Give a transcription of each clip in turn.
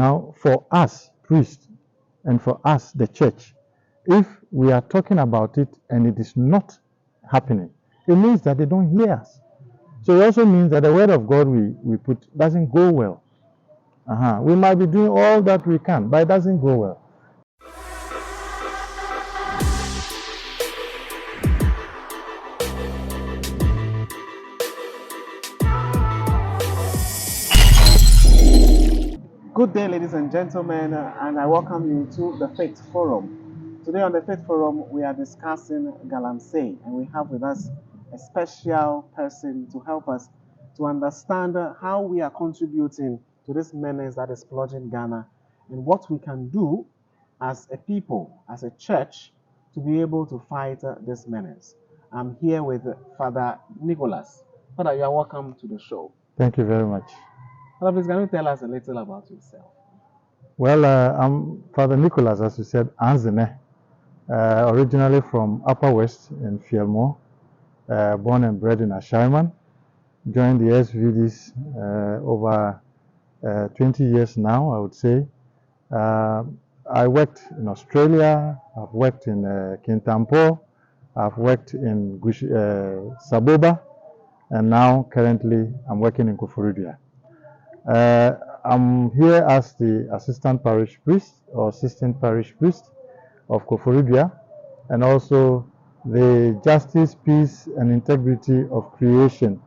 Now, for us, priests, and for us, the church, if we are talking about it and it is not happening, it means that they don't hear us. So it also means that the word of God we put doesn't go well. We might be doing all that we can, but it doesn't go well. Good day, ladies and gentlemen, and I welcome you to the Faith Forum. Today on the Faith Forum, we are discussing Galamsey, and we have with us a special person to help us to understand how we are contributing to this menace that is plaguing Ghana and what we can do as a people, as a church, to be able to fight this menace. I'm here with Father Nicholas. Father, you are welcome to the show. Thank you very much. Father, please, can you tell us a little about yourself? Well, I'm Father Nicholas, as you said, Anzene, originally from Upper West in Fielmo, born and bred in Ashaiman. Joined the SVDs over 20 years now, I would say. I worked in Australia, I've worked in Kintampo, I've worked in Saboba, and now currently I'm working in Koforidua. I'm here as the assistant parish priest or assistant parish priest of Koforidua, and also the Justice, Peace and Integrity of Creation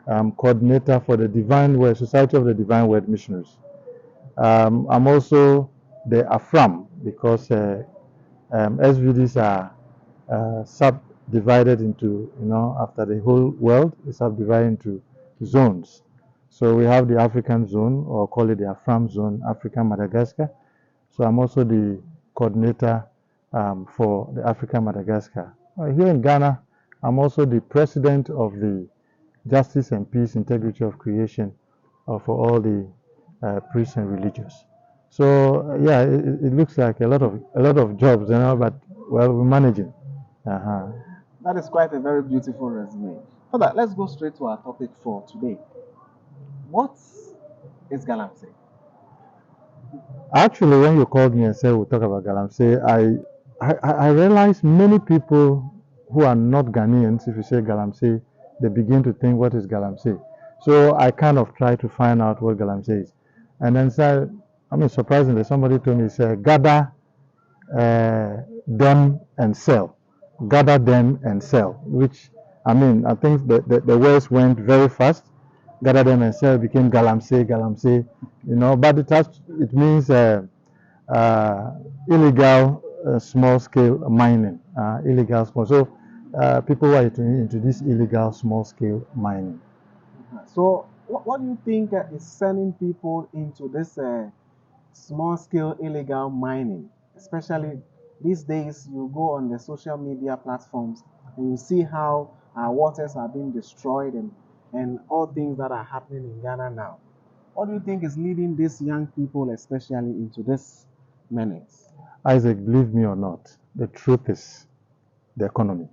coordinator for the Divine Word Society of the Divine Word Missionaries. I'm also the AFRAM because SVDs are subdivided into, after the whole world is subdivided into zones. So we have the African zone, or call it the AFRAM zone, Africa, Madagascar. So I'm also the coordinator for the Africa, Madagascar. Here in Ghana, I'm also the president of the Justice and Peace, Integrity of Creation for all the priests and religious. So yeah, it looks like a lot of jobs, but well, we're managing. That is quite a very beautiful resume. Father, let's go straight to our topic for today. What is Galamsey? Actually, when you called me and said we'll talk about Galamsey, I realized many people who are not Ghanaians, if you say Galamsey, they begin to think, what is Galamsey? So I kind of tried to find out what Galamsey is. And then said, surprisingly, somebody told me, say, gather them and sell. Gather them and sell, which, I think the words went very fast. Gather them and sell became Galamsey, but it means illegal small scale mining, illegal small. So people are into this illegal small scale mining. So what do you think is sending people into this small scale illegal mining? Especially these days, you go on the social media platforms and you see how our waters are being destroyed and all things that are happening in Ghana now. What do you think is leading these young people, especially, into this menace? Isaac, believe me or not, the truth is the economy.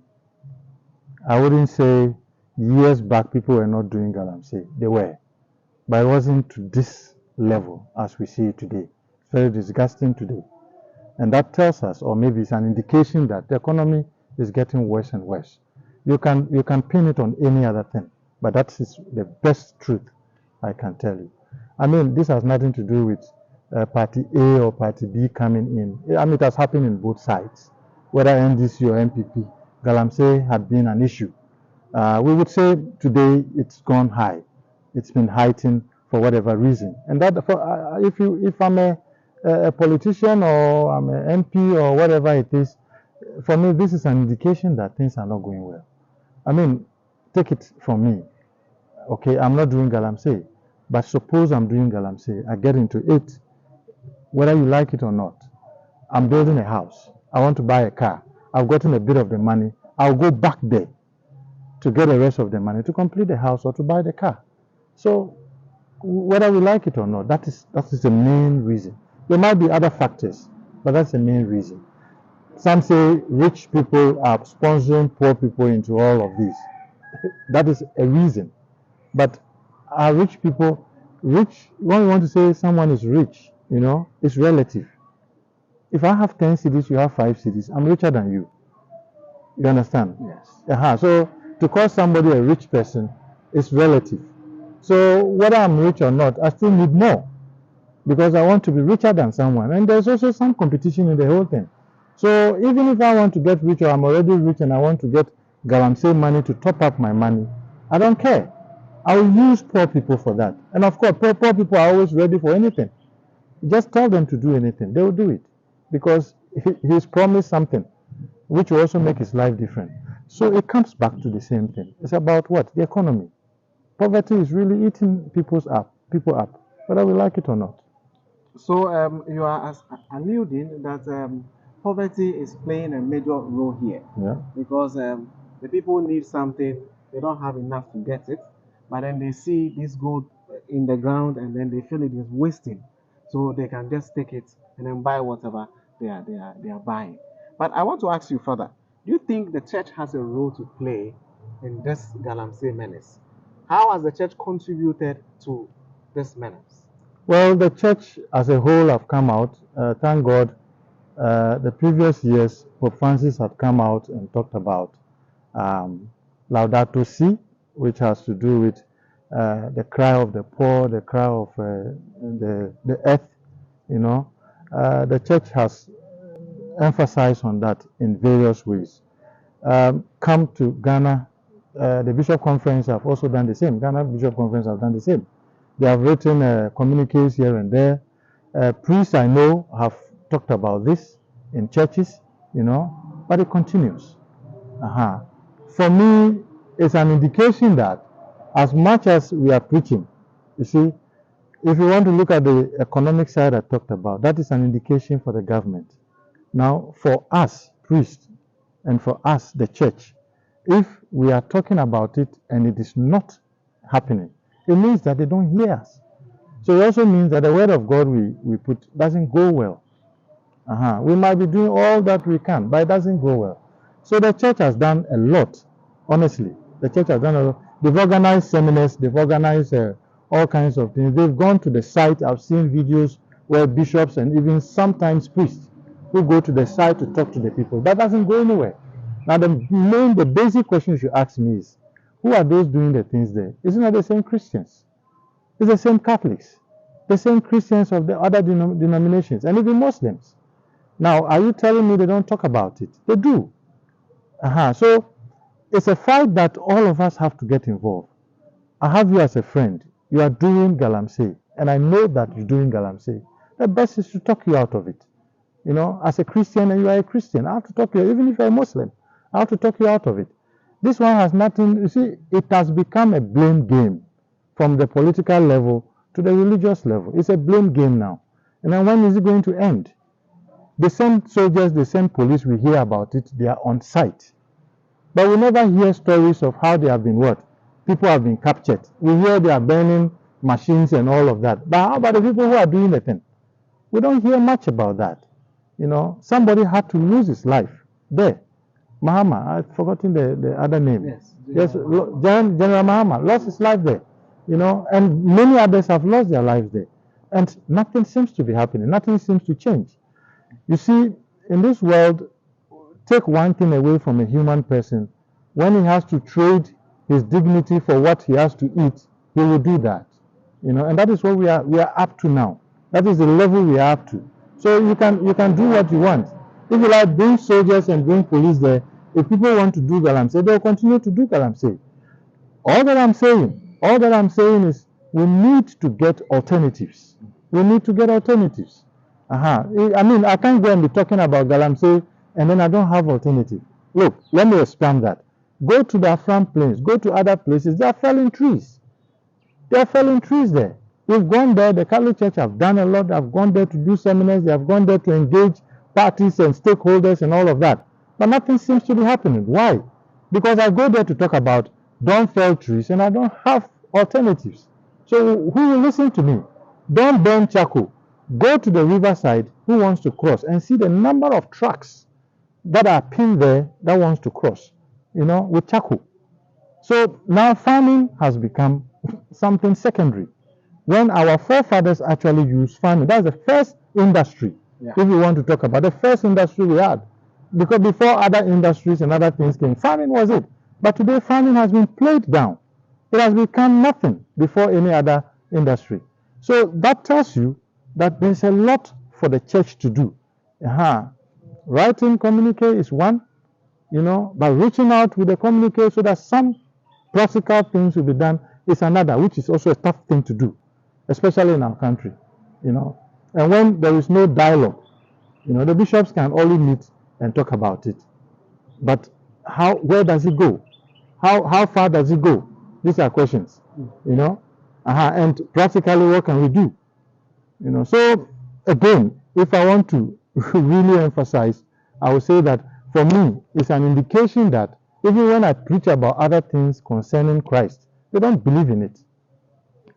I wouldn't say years back people were not doing Galamsey. They were. But it wasn't to this level as we see it today. It's very disgusting today. And that tells us, or maybe it's an indication that the economy is getting worse and worse. You can pin it on any other thing, but that is the best truth I can tell you. This has nothing to do with Party A or Party B coming in. It has happened in both sides. Whether NDC or MPP, Galamsey had been an issue. We would say today it's gone high. It's been heightened for whatever reason. And that, if I'm a politician or I'm an MP or whatever it is, for me this is an indication that things are not going well. Take it from me. Okay, I'm not doing Galamsey, but suppose I'm doing Galamsey, I get into it, whether you like it or not. I'm building a house. I want to buy a car. I've gotten a bit of the money. I'll go back there to get the rest of the money to complete the house or to buy the car. So whether we like it or not, that is the main reason. There might be other factors, but that's the main reason. Some say rich people are sponsoring poor people into all of this. That is a reason. But are rich people rich? When you want to say someone is rich, You know, it's relative. If I have 10 cities, you have 5 cities, I'm richer than you. You understand? Yes. So to call somebody a rich person is relative. So whether I'm rich or not, I still need more because I want to be richer than someone. And there's also some competition in the whole thing. So even if I want to get rich or I'm already rich and I want to get Galamsey money to top up my money, I don't care. I will use poor people for that. And of course, poor people are always ready for anything. Just tell them to do anything. They will do it because he's promised something which will also make his life different. So it comes back to the same thing. It's about what? The economy. Poverty is really eating people up, whether we like it or not. So you are alluding that poverty is playing a major role here Yeah. because the people need something, they don't have enough to get it, but then they see this gold in the ground and then they feel it is wasting, so they can just take it and then buy whatever they are buying. But I want to ask you further: do you think the church has a role to play in this Galamsey menace? How has the church contributed to this menace? Well, the church as a whole have come out. Thank God, the previous years, Pope Francis had come out and talked about um, Laudato Si, which has to do with the cry of the poor, the cry of the earth. You know, the church has emphasized on that in various ways. Come to Ghana, the Bishop Conference have also done the same. Ghana Bishop Conference have done the same. They have written communiques here and there. Priests I know have talked about this in churches, you know, but it continues. Uh-huh. For me, it's an indication that as much as we are preaching, you see, if you want to look at the economic side I talked about, that is an indication for the government. Now, for us, priests, and for us, the church, if we are talking about it and it is not happening, it means that they don't hear us. So it also means that the word of God we put doesn't go well. We might be doing all that we can, but it doesn't go well. So the church has done a lot, honestly. The church has done a lot. They've organized seminars, they've organized all kinds of things. They've gone to the site. I've seen videos where bishops and even sometimes priests who go to the site to talk to the people. That doesn't go anywhere. Now, the basic question you should ask me is, who are those doing the things there? Isn't it the same Christians? It's the same Catholics, the same Christians of the other denominations, and even Muslims. Now, are you telling me they don't talk about it? They do. So it's a fight that all of us have to get involved. I have you as a friend. You are doing Galamsey, and I know that you're doing Galamsey. The best is to talk you out of it. You know, as a Christian, and you are a Christian, I have to talk you, even if you're a Muslim, I have to talk you out of it. This one has nothing, you see, it has become a blame game from the political level to the religious level. It's a blame game now. And then when is it going to end? The same soldiers, the same police, we hear about it, they are on site. But we never hear stories of how they have been what? People have been captured. We hear they are burning machines and all of that. But how about the people who are doing the thing? We don't hear much about that. You know, somebody had to lose his life there. Mahama, I've forgotten the other name. Yes, General Mahama lost his life there. You know, and many others have lost their lives there. And nothing seems to be happening. Nothing seems to change. You see, in this world, take one thing away from a human person. When he has to trade his dignity for what he has to eat, he will do that. You know, and that is what we are up to now. That is the level we are up to. So you can do what you want. If you like bring soldiers and bring police there, if people want to do Galamsey, they'll continue to do Galamsey. All that I'm saying is we need to get alternatives. We need to get alternatives. I mean, I can't go and be talking about Galamsey and then I don't have alternative. Look, let me expand that. Go to the Afram Plains, go to other places. They are felling trees. They are felling trees there. We've gone there. The Catholic Church have done a lot. They've gone there to do seminars. They have gone there to engage parties and stakeholders and all of that. But nothing seems to be happening. Why? Because I go there to talk about don't fell trees and I don't have alternatives. So who will listen to me? Don't burn charcoal. Go to the riverside who wants to cross and see the number of trucks that are pinned there that wants to cross, you know, with charcoal. So now farming has become something secondary. when our forefathers actually used farming. That's the first industry. Yeah. If you want to talk about the first industry we had, because before other industries and other things came, farming was it. But today farming has been played down. It has become nothing before any other industry. So that tells you that there's a lot for the church to do. Writing communique is one, but reaching out with the communique so that some practical things will be done is another, which is also a tough thing to do, especially in our country, And when there is no dialogue, the bishops can only meet and talk about it. But where does it go? How far does it go? These are questions, And practically, what can we do? So again, if I want to really emphasize, I would say that for me, it's an indication that even when I preach about other things concerning Christ, they don't believe in it.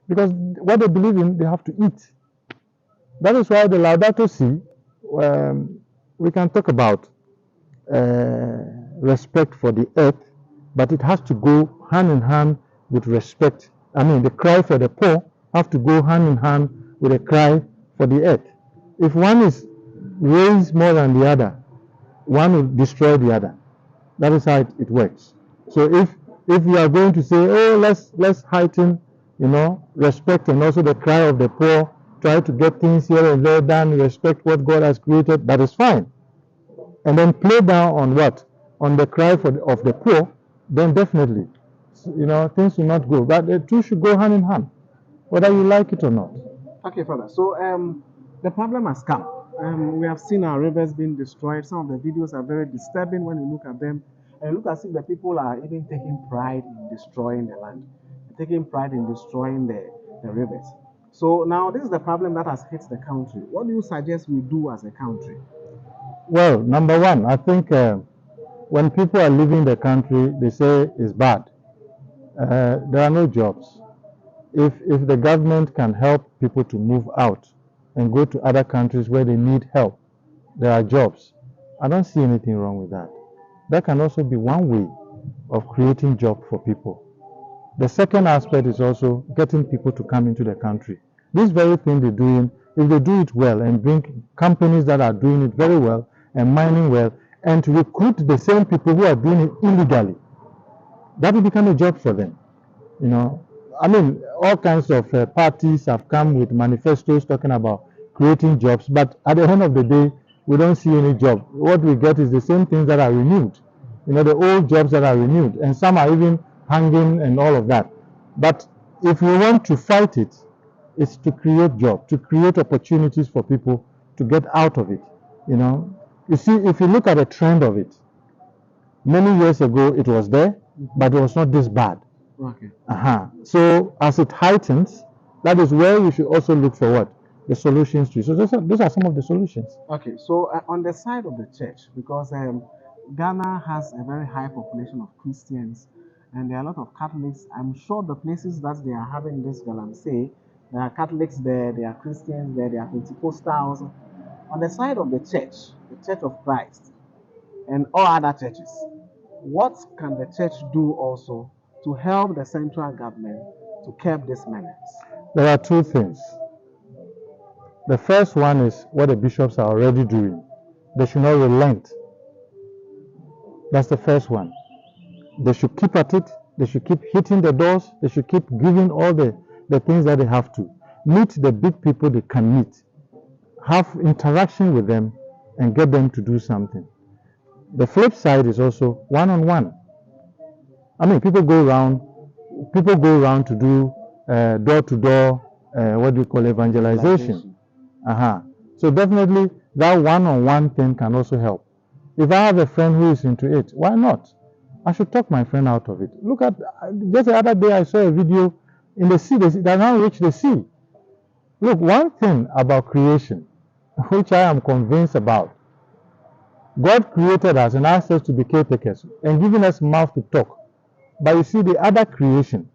Because what they believe in, they have to eat. That is why the Laudato Si, we can talk about respect for the earth, but it has to go hand in hand with respect. The cry for the poor have to go hand in hand with a cry for the earth. If one is raised more than the other, one will destroy the other. That is how it works. So if you are going to say, oh, let's heighten, respect and also the cry of the poor, try to get things here and there done, respect what God has created, that is fine. And then play down on what? On the cry of the poor, then definitely, things will not go. But the two should go hand in hand, whether you like it or not. Okay, Father. So the problem has come. We have seen our rivers being destroyed. Some of the videos are very disturbing when you look at them. And look as if the people are even taking pride in destroying the land, taking pride in destroying the rivers. So now this is the problem that has hit the country. What do you suggest we do as a country? Well, number one, I think when people are leaving the country, they say it's bad. There are no jobs. If the government can help people to move out and go to other countries where they need help, there are jobs. I don't see anything wrong with that. That can also be one way of creating jobs for people. The second aspect is also getting people to come into the country. This very thing they're doing, if they do it well and bring companies that are doing it very well and mining well, and to recruit the same people who are doing it illegally, that will become a job for them. All kinds of parties have come with manifestos talking about creating jobs, but at the end of the day, we don't see any job. What we get is the same things that are renewed. The old jobs that are renewed, and some are even hanging and all of that. But if we want to fight it, it's to create jobs, to create opportunities for people to get out of it. You see, if you look at the trend of it, many years ago it was there, but it was not this bad. Okay. So as it heightens, that is where we should also look for what? The solutions to it. So those are some of the solutions. Okay, so on the side of the church, because Ghana has a very high population of Christians and there are a lot of Catholics. I'm sure the places that they are having this Galamsey, there are Catholics there, there are Christians there, there are Pentecostals. On the side of the Church of Christ, and all other churches, what can the church do also to help the central government to curb this menace? There are two things. The first one is what the bishops are already doing. They should not relent. That's the first one. They should keep at it. They should keep hitting the doors. They should keep giving all the things that they have to. Meet the big people they can meet. Have interaction with them and get them to do something. The flip side is also one-on-one. People go around to do door-to-door, evangelization. So definitely that one-on-one thing can also help. If I have a friend who is into it, why not? I should talk my friend out of it. Look at, just the other day I saw a video in the sea, they now reach the sea. Look, one thing about creation, which I am convinced about, God created us and asked us to be caretakers and given us mouth to talk. But you see the other creation,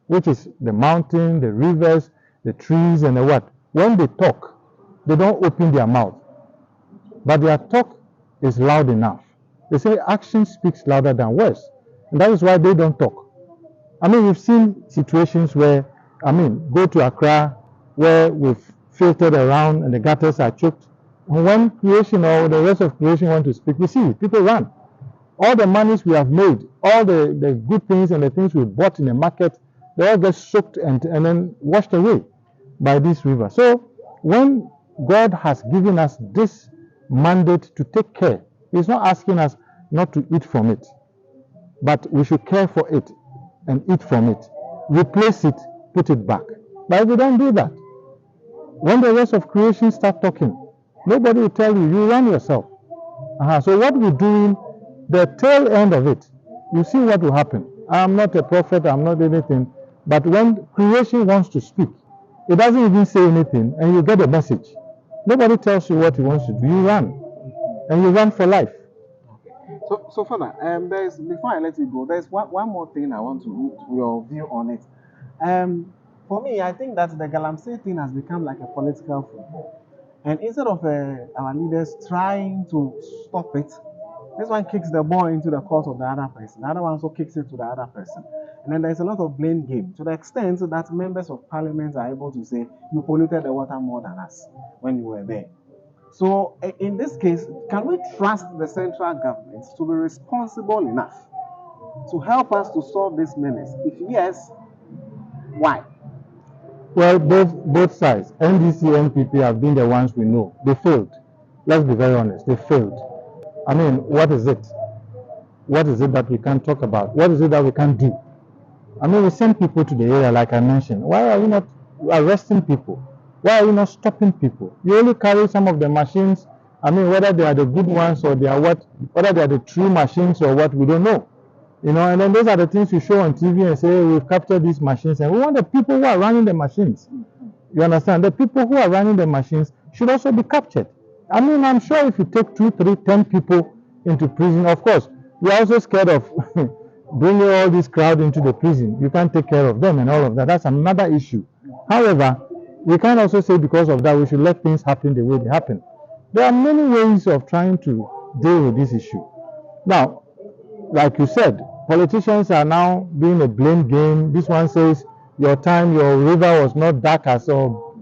which is the mountain, the rivers, the trees and the what, when they talk, they don't open their mouth. But their talk is loud enough. They say action speaks louder than words. And that is why they don't talk. We've seen situations where go to Accra where we've filtered around and the gutters are choked. And when creation or the rest of creation want to speak, we see it, people run. All the monies we have made, all the good things and the things we bought in the market, they all get soaked and then washed away by this river. So when God has given us this mandate to take care, He's not asking us not to eat from it, but we should care for it and eat from it, replace it, put it back. But if we don't do that, when the rest of creation start talking, nobody will tell you, you run yourself. So what we're doing, the tail end of it, you see what will happen. I'm not a prophet, I'm not anything, but when creation wants to speak, it doesn't even say anything, and you get a message. Nobody tells you what he wants to do. You run, and you run for life. So Father, there's, before I let you go, there's one more thing I want to your view on it. For me, I think that the Galamsey thing has become like a political football. And instead of our leaders trying to stop it, this one kicks the ball into the court of the other person. The other one also kicks it to the other person. And then there's a lot of blame game to the extent that members of parliament are able to say, you polluted the water more than us when you were there. So in this case, can we trust the central government to be responsible enough to help us to solve this menace? If yes, why? Well, both sides, NDC, NPP have been the ones we know. They failed. Let's be very honest. They failed. What is it? What is it that we can't talk about? What is it that we can't do? We send people to the area, like I mentioned. Why are you not arresting people? Why are you not stopping people? You only carry some of the machines. Whether they are the good ones or they are whether they are the true machines or what, we don't know. And then those are the things you show on TV and say, hey, we've captured these machines. And we want the people who are running the machines. You understand? The people who are running the machines should also be captured. I'm sure if you take 2, 3, 10 people into prison, of course, we are also scared of bringing all this crowd into the prison. You can't take care of them and all of that. That's another issue. However, we can also say because of that, we should let things happen the way they happen. There are many ways of trying to deal with this issue. Now, like you said, politicians are now doing a blame game. This one says, your river was not dark as or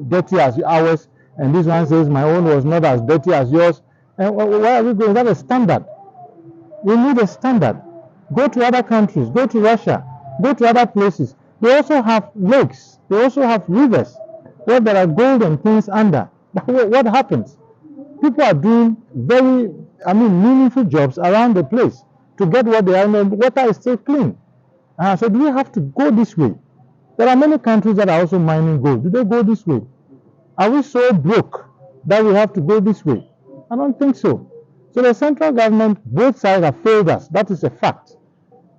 dirty as ours. And this one says, my own was not as dirty as yours. And where are we going? Is that a standard? We need a standard. Go to other countries. Go to Russia. Go to other places. They also have lakes. They also have rivers where there are gold and things under. What happens? People are doing very, meaningful jobs around the place to get what they are, and the water is still clean. So do we have to go this way? There are many countries that are also mining gold. Do they go this way? Are we so broke that we have to go this way? I don't think so. So the central government, both sides have failed us. That is a fact.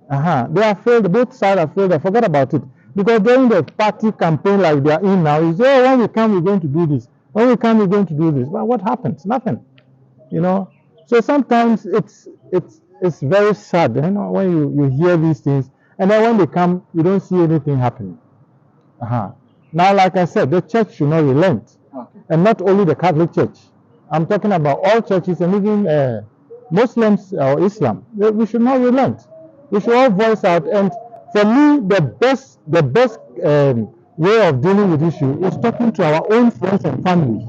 They have failed. Both sides have failed. I forgot about it. Because during the party campaign like they are in now, you say, when we come, we're going to do this. When we come, we're going to do this. But what happens? Nothing. So sometimes it's very sad, when you hear these things, and then when they come, you don't see anything happening. Now, like I said, the church should not relent, and not only the Catholic Church. I'm talking about all churches and even Muslims or Islam. We should not relent. We should all voice out. And for me, the best way of dealing with issue is talking to our own friends and family.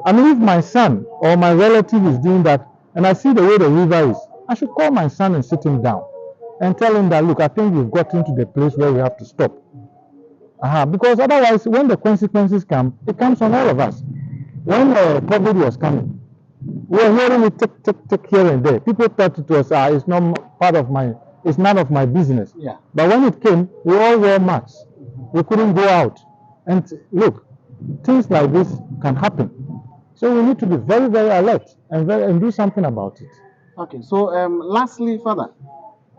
If my son or my relative is doing that, and I see the way the river is, I should call my son and sit him down and tell him that, look, I think we've gotten to the place where we have to stop. Because otherwise, when the consequences come, it comes on all of us. When COVID was coming, we were hearing it tick here and there. People thought it was, it's none of my business. Yeah. But when it came, we all wore masks. We couldn't go out. And look, things like this can happen. So we need to be very, very alert and do something about it. Okay, so lastly, Father,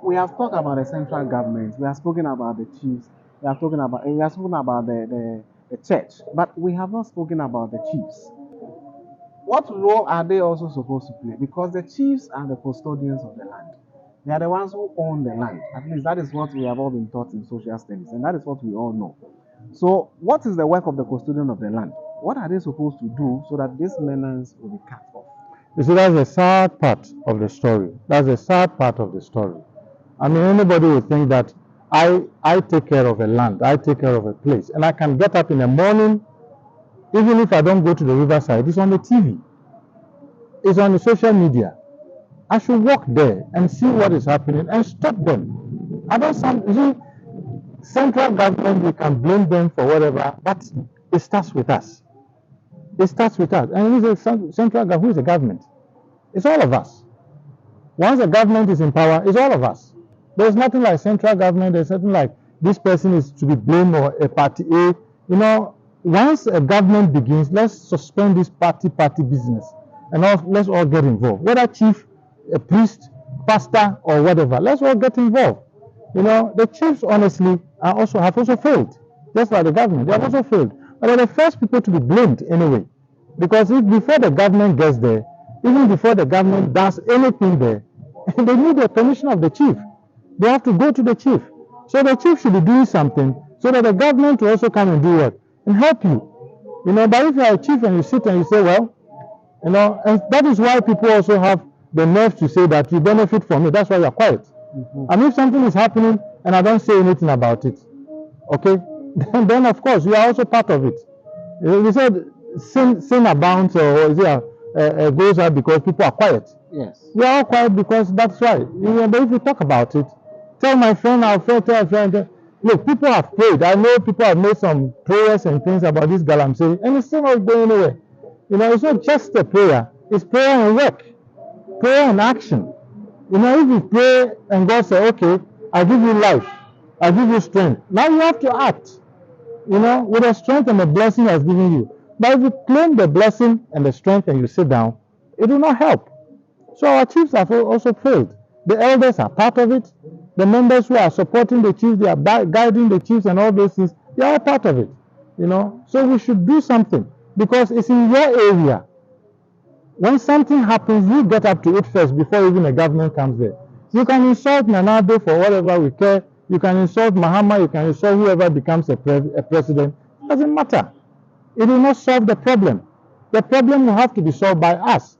we have talked about the central government. We have spoken about the chiefs. We have spoken about the church, but we have not spoken about the chiefs. What role are they also supposed to play? Because the chiefs are the custodians of the land. They are the ones who own the land. At least that is what we have all been taught in social studies, and that is what we all know. So, what is the work of the custodian of the land? What are they supposed to do so that this menace will be cut off? You see, that's the sad part of the story. That's the sad part of the story. Anybody would think that I take care of a land, I take care of a place, and I can get up in the morning, even if I don't go to the riverside, it's on the TV, it's on the social media. I should walk there and see what is happening and stop them. I don't sound, you see, central government, we can blame them for whatever, but it starts with us. It starts with us. And who's the central government? Who is the government? It's all of us. Once the government is in power, it's all of us. There's nothing like central government. There's nothing like this person is to be blamed or a party A. You know, once a government begins, let's suspend this party business and let's all get involved. Whether chief, a priest, pastor, or whatever, let's all get involved. You know, the chiefs honestly have also failed, just like the government. They have also failed. But they're the first people to be blamed anyway, because if before the government gets there, even before the government does anything there, they need the permission of the chief. They have to go to the chief. So the chief should be doing something so that the government will also come and do what? And help you. You know, but if you are a chief and you sit and you say, well, you know, and that is why people also have the nerve to say that you benefit from it. That's why you are quiet. And if something is happening and I don't say anything about it, okay, then of course you are also part of it. We said sin abounds or goes out because people are quiet. Yes. We are all quiet because that's right. You know, but if you talk about it, tell my friend, tell a friend, look, people have prayed. I know people have made some prayers and things about this Galamsey, and it's still not going anywhere. You know, it's not just a prayer, it's prayer and work, prayer and action. You know, if you pray and God says, okay, I give you life, I give you strength, now you have to act, you know, with the strength and the blessing He has given you. But if you claim the blessing and the strength and you sit down, it will not help. So our chiefs have also failed. The elders are part of it. The members who are supporting the chiefs, they are guiding the chiefs and all those things, they are all part of it. You know, so we should do something because it's in your area. When something happens, you get up to it first before even the government comes there. You can insult Nanado for whatever we care. You can insult Mahama. You can insult whoever becomes a president. It doesn't matter. It will not solve the problem. The problem will have to be solved by us.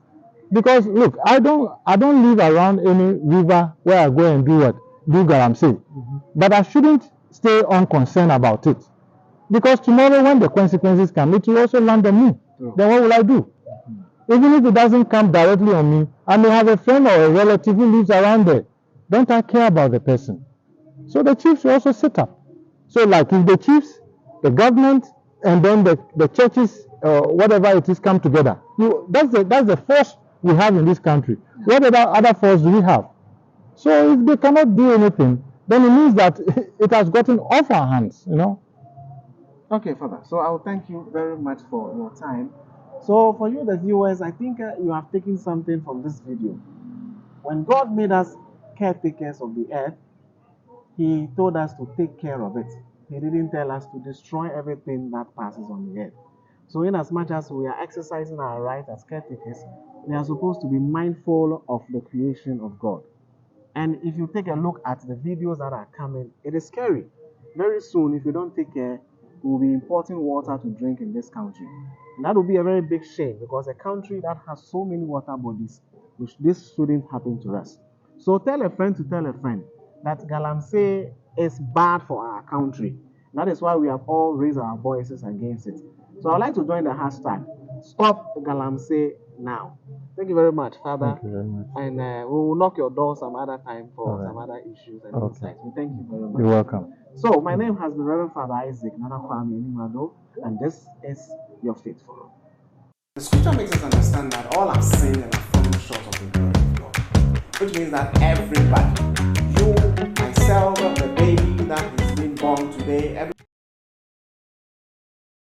Because look, I don't live around any river where I go and do Galamsey. But I shouldn't stay unconcerned about it. Because tomorrow when the consequences come, it will also land on me. Then what will I do? Even if it doesn't come directly on me, I may have a friend or a relative who lives around there. Don't I care about the person? So the chiefs will also sit up. So like if the chiefs, the government, and then the churches, whatever it is, come together. That's the force we have in this country. What other force do we have? So if they cannot do anything, then it means that it has gotten off our hands, you know. Okay, Father. So I will thank you very much for your time. So for you, the viewers, I think you have taken something from this video. When God made us caretakers of the earth, He told us to take care of it. He didn't tell us to destroy everything that passes on the earth. So in as much as we are exercising our right as caretakers, we are supposed to be mindful of the creation of God. And if you take a look at the videos that are coming, it is scary. Very soon, if you don't take care, we will be importing water to drink in this country. And that will be a very big shame because a country that has so many water bodies, which this shouldn't happen to us. So tell a friend to tell a friend that Galamsey is bad for our country. That is why we have all raised our voices against it. So I'd like to join the hashtag, Stop Galamsey Now. Thank you very much, Father. Thank you very much. And we will knock your door some other time for some other issues and insights. We thank you very much. You're welcome. So my name has been Reverend Father Isaac Nana Kwame Nimado, and this is your Faith Forum. The scripture makes us understand that all have sinned and have fallen short of the glory of God, which means that everybody, you, myself, the baby that is being born today, every